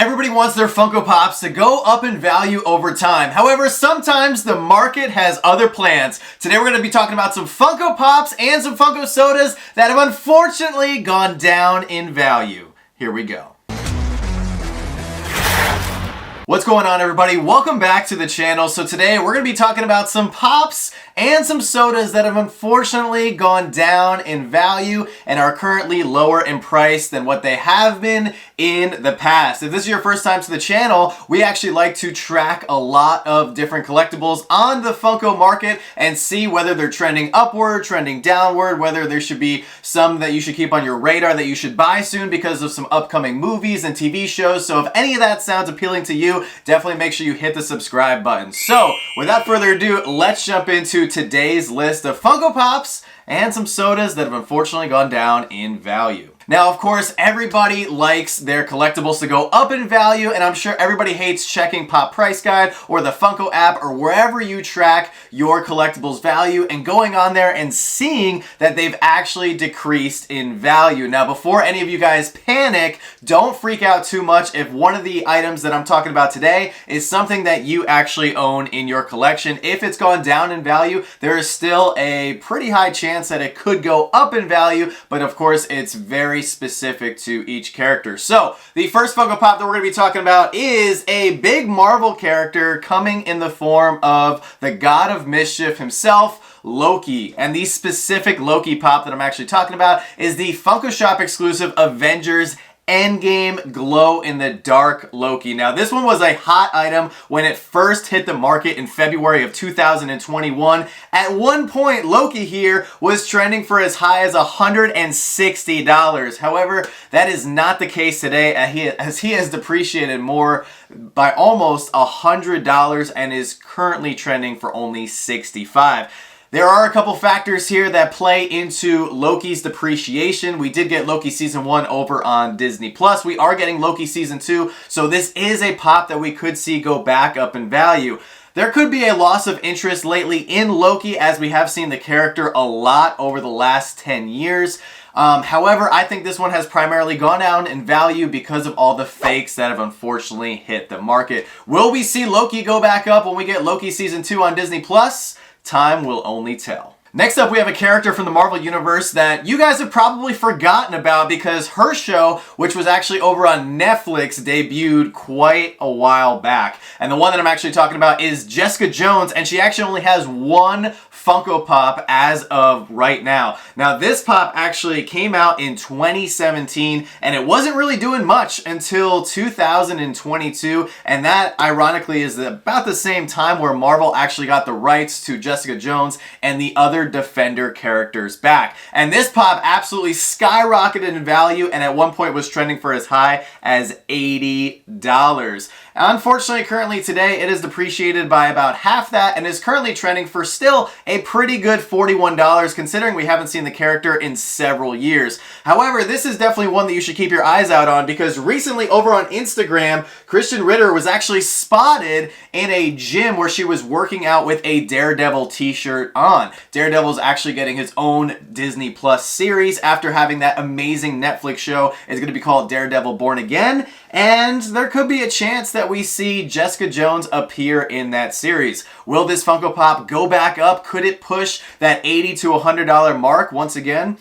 Everybody wants their Funko Pops to go up in value over time. However, sometimes the market has other plans. Today we're going to be talking about some Funko Pops and some Funko Sodas that have unfortunately gone down in value. Here we go. What's going on, everybody? Welcome back to the channel. So today we're going to be talking about some Pops and some sodas that have unfortunately gone down in value and are currently lower in price than what they have been in the past. If this is your first time to the channel, we actually like to track a lot of different collectibles on the Funko market and see whether they're trending upward, trending downward, whether there should be some that you should keep on your radar that you should buy soon because of some upcoming movies and TV shows. So if any of that sounds appealing to you, definitely make sure you hit the subscribe button. So without further ado, let's jump into today's list of Funko Pops and some sodas that have unfortunately gone down in value. Now, of course, everybody likes their collectibles to go up in value, and I'm sure everybody hates checking Pop Price Guide or the Funko app or wherever you track your collectibles value and going on there and seeing that they've actually decreased in value. Now, before any of you guys panic, don't freak out too much if one of the items that I'm talking about today is something that you actually own in your collection. If it's gone down in value, there is still a pretty high chance that it could go up in value, but of course, it's very specific to each character. So the first Funko Pop that we're going to be talking about is a big Marvel character coming in the form of the God of Mischief himself, Loki. And the specific Loki Pop that I'm actually talking about is the Funko Shop exclusive Avengers Endgame Glow in the Dark Loki. Now, this one was a hot item when it first hit the market in February of 2021. At one point, Loki here was trending for as high as $160. However, that is not the case today, as he has depreciated more by almost $100 and is currently trending for only $65. There are a couple factors here that play into Loki's depreciation. We did get Loki Season 1 over on Disney+. We are getting Loki Season 2, so this is a pop that we could see go back up in value. There could be a loss of interest lately in Loki, as we have seen the character a lot over the last 10 years. However, I think this one has primarily gone down in value because of all the fakes that have unfortunately hit the market. Will we see Loki go back up when we get Loki Season 2 on Disney+? Time will only tell. Next up, we have a character from the Marvel Universe that you guys have probably forgotten about because her show, which was actually over on Netflix, debuted quite a while back. And the one that I'm actually talking about is Jessica Jones, and she actually only has one Funko Pop as of right now. Now, this pop actually came out in 2017, and it wasn't really doing much until 2022, and that, ironically, is about the same time where Marvel actually got the rights to Jessica Jones and the other Defender characters back. And this pop absolutely skyrocketed in value, and at one point was trending for as high as $80. Unfortunately, currently today, it is depreciated by about half that and is currently trending for still a pretty good $41, considering we haven't seen the character in several years. However, this is definitely one that you should keep your eyes out on because recently over on Instagram, Christian Ritter was actually spotted in a gym where she was working out with a Daredevil t-shirt on. Daredevil's actually getting his own Disney Plus series after having that amazing Netflix show. It's going to be called Daredevil Born Again, and there could be a chance that we see Jessica Jones appear in that series. Will this Funko Pop go back up? Could it push that $80 to $100 mark once again?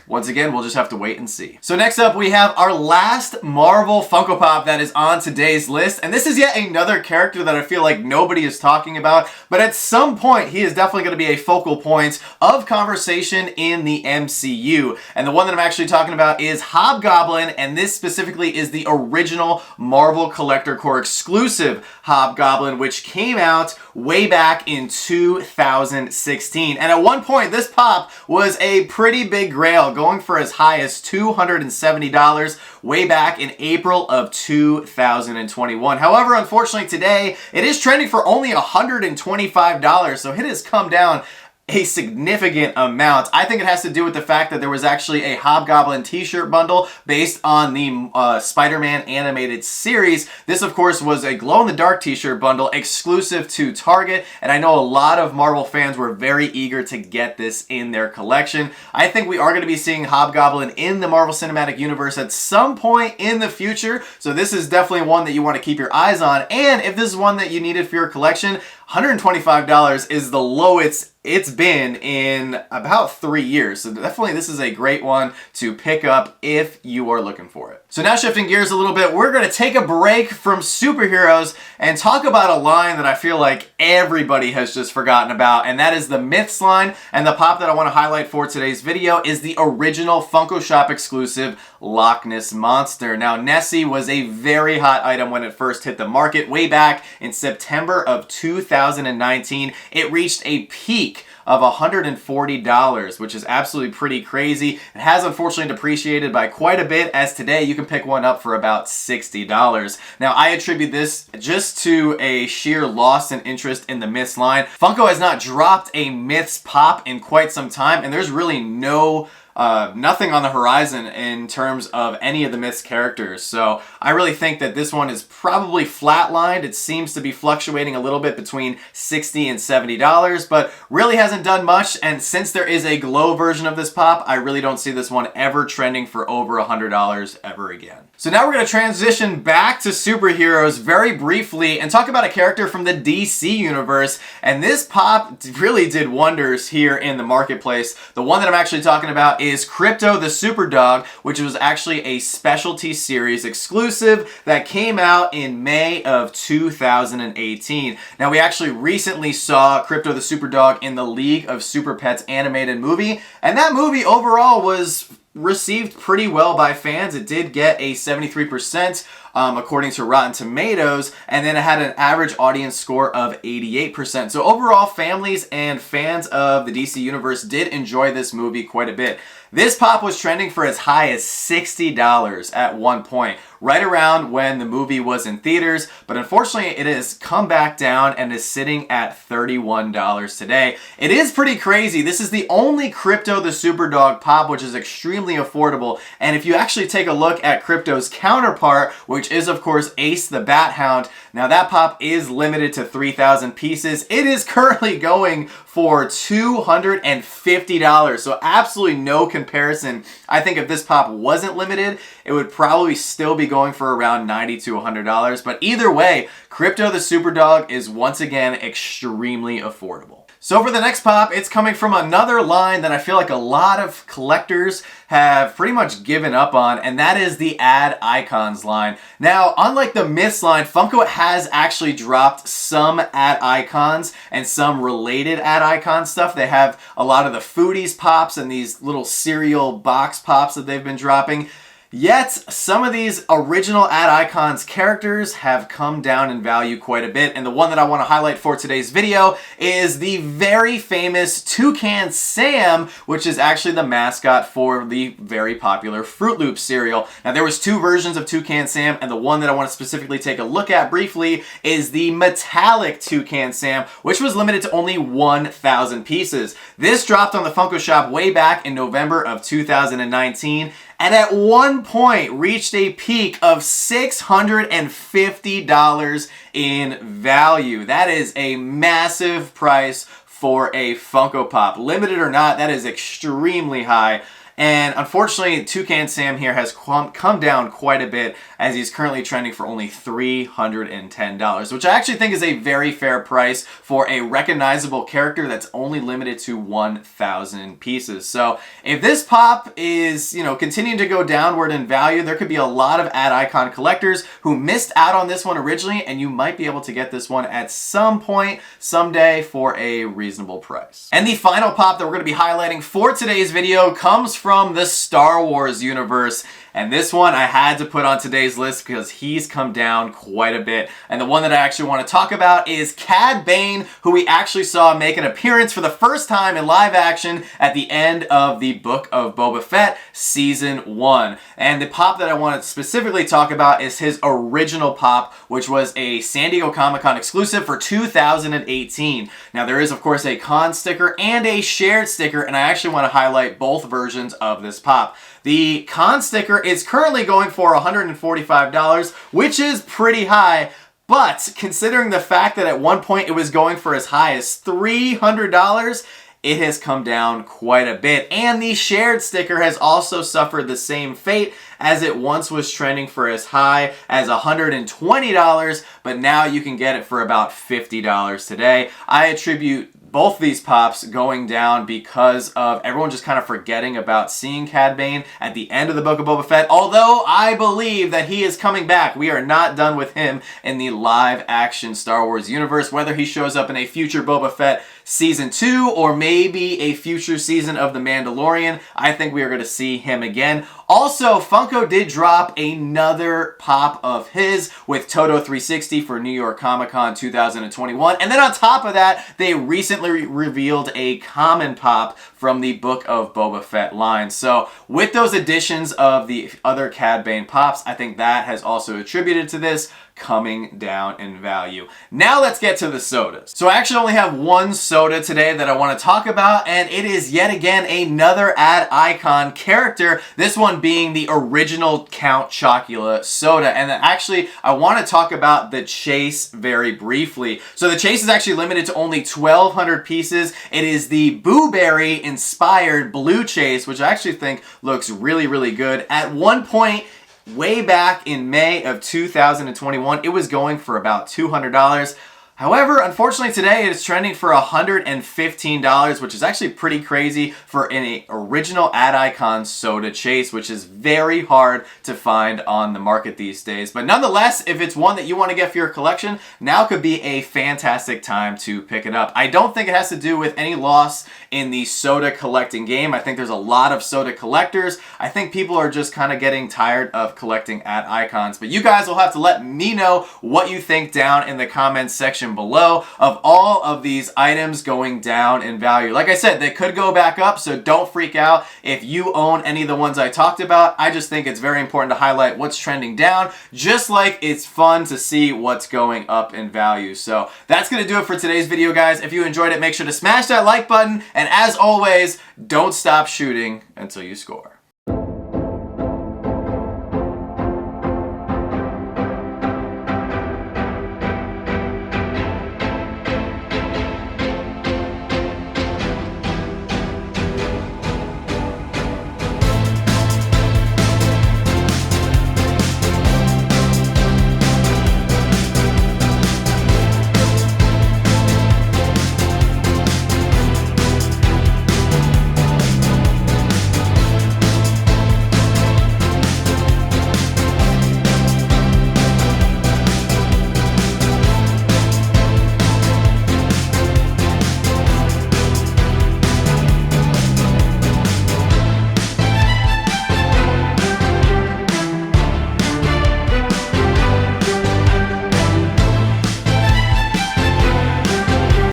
Once again, we'll just have to wait and see. So next up, we have our last Marvel Funko Pop that is on today's list. And this is yet another character that I feel like nobody is talking about. But at some point, he is definitely going to be a focal point of conversation in the MCU. And the one that I'm actually talking about is Hobgoblin. And this specifically is the original Marvel Collector Core exclusive Hobgoblin, which came out way back in 2016. And at one point, this pop was a pretty big grail, going for as high as $270 way back in April of 2021. However, unfortunately today, it is trending for only $125, so it has come down a significant amount. I think it has to do with the fact that there was actually a Hobgoblin t-shirt bundle based on the Spider-Man animated series. This, of course, was a glow-in-the-dark t-shirt bundle exclusive to Target, and I know a lot of Marvel fans were very eager to get this in their collection. I think we are going to be seeing Hobgoblin in the Marvel Cinematic Universe at some point in the future, so this is definitely one that you want to keep your eyes on. And if this is one that you needed for your collection, $125 is the lowest it's been in about 3 years. So definitely this is a great one to pick up if you are looking for it. So now shifting gears a little bit, we're going to take a break from superheroes and talk about a line that I feel like everybody has just forgotten about, and that is the Myths line. And the pop that I want to highlight for today's video is the original Funko Shop exclusive Loch Ness Monster. Now, Nessie was a very hot item when it first hit the market way back in September of 2019. It reached a peak of $140, which is absolutely pretty crazy. It has unfortunately depreciated by quite a bit, as today you can pick one up for about $60. Now, I attribute this just to a sheer loss in interest in the Myths line. Funko has not dropped a Myths pop in quite some time, and there's really nothing on the horizon in terms of any of the Myths characters. So I really think that this one is probably flatlined. It seems to be fluctuating a little bit between $60 and $70, but really hasn't done much. And since there is a glow version of this pop, I really don't see this one ever trending for over $100 ever again. So now we're going to transition back to superheroes very briefly and talk about a character from the DC universe. And this pop really did wonders here in the marketplace. The one that I'm actually talking about is Crypto the Superdog, which was actually a specialty series exclusive that came out in May of 2018. Now, we actually recently saw Crypto the Superdog in the League of Super Pets animated movie, and that movie overall was received pretty well by fans. It did get a 73% according to Rotten Tomatoes, and then it had an average audience score of 88%. So overall, families and fans of the DC Universe did enjoy this movie quite a bit. This pop was trending for as high as $60 at one point, right around when the movie was in theaters, but unfortunately it has come back down and is sitting at $31 today. It is pretty crazy. This is the only Crypto the Superdog pop which is extremely affordable, and if you actually take a look at Crypto's counterpart, which is of course Ace the Bat Hound, now that pop is limited to 3,000 pieces. It is currently going for $250, so absolutely no comparison. I think if this pop wasn't limited, it would probably still be going for around $90 to $100, but either way, Crypto the Superdog is once again extremely affordable. So for the next pop, it's coming from another line that I feel like a lot of collectors have pretty much given up on, and that is the Ad Icons line. Now, unlike the Myths line, Funko has actually dropped some Ad Icons and some related Ad Icon stuff. They have a lot of the Foodies pops and these little cereal box pops that they've been dropping. Yet, some of these original Ad Icons characters have come down in value quite a bit, and the one that I want to highlight for today's video is the very famous Toucan Sam, which is actually the mascot for the very popular Fruit Loops cereal. Now, there was two versions of Toucan Sam, and the one that I want to specifically take a look at briefly is the metallic Toucan Sam, which was limited to only 1,000 pieces. This dropped on the Funko Shop way back in November of 2019, and at one point reached a peak of $650 in value. That is a massive price for a Funko Pop. Limited or not, that is extremely high. And unfortunately, Toucan Sam here has come down quite a bit, as he's currently trending for only $310, which I actually think is a very fair price for a recognizable character that's only limited to 1,000 pieces. So if this pop is, continuing to go downward in value, there could be a lot of Ad Icon collectors who missed out on this one originally, and you might be able to get this one at some point, someday, for a reasonable price. And the final pop that we're going to be highlighting for today's video comes from the Star Wars universe. And this one I had to put on today's list because he's come down quite a bit. And the one that I actually want to talk about is Cad Bane, who we actually saw make an appearance for the first time in live action at the end of the Book of Boba Fett Season 1. And the pop that I want to specifically talk about is his original pop, which was a San Diego Comic-Con exclusive for 2018. Now there is of course a con sticker and a shared sticker, and I actually want to highlight both versions of this pop. The con sticker is currently going for $145, which is pretty high, but considering the fact that at one point it was going for as high as $300, it has come down quite a bit. And the shared sticker has also suffered the same fate, as it once was trending for as high as $120, but now you can get it for about $50 today. I attribute both these pops going down because of everyone just kind of forgetting about seeing Cad Bane at the end of the Book of Boba Fett, although I believe that he is coming back. We are not done with him in the live action Star Wars universe, whether he shows up in a future Boba Fett Season 2 or maybe a future season of The Mandalorian. I think we are going to see him again. Also, Funko did drop another pop of his with Toto 360 for New York Comic Con 2021. And then on top of that, they recently revealed a common pop from the Book of Boba Fett line. So with those additions of the other Cad Bane pops, I think that has also attributed to this coming down in value. Now let's get to the sodas. So I actually only have one soda today that I want to talk about, and it is yet again another ad icon character, this one being the original Count Chocula soda. And actually I want to talk about the chase very briefly. So the chase is actually limited to only 1,200 pieces. It is the Boo Berry inspired blue chase, which I actually think looks really, really good. At one point, way back in May of 2021, it was going for about $200. However, unfortunately today it is trending for $115, which is actually pretty crazy for an original ad icon soda chase, which is very hard to find on the market these days. But nonetheless, if it's one that you want to get for your collection, now could be a fantastic time to pick it up. I don't think it has to do with any loss in the soda collecting game. I think there's a lot of soda collectors. I think people are just kind of getting tired of collecting ad icons. But you guys will have to let me know what you think down in the comments section below of all of these items going down in value. Like I said, they could go back up, so don't freak out if you own any of the ones I talked about. I just think it's very important to highlight what's trending down, just like it's fun to see what's going up in value. So that's going to do it for today's video, guys. If you enjoyed it, make sure to smash that like button, and as always, don't stop shooting until you score.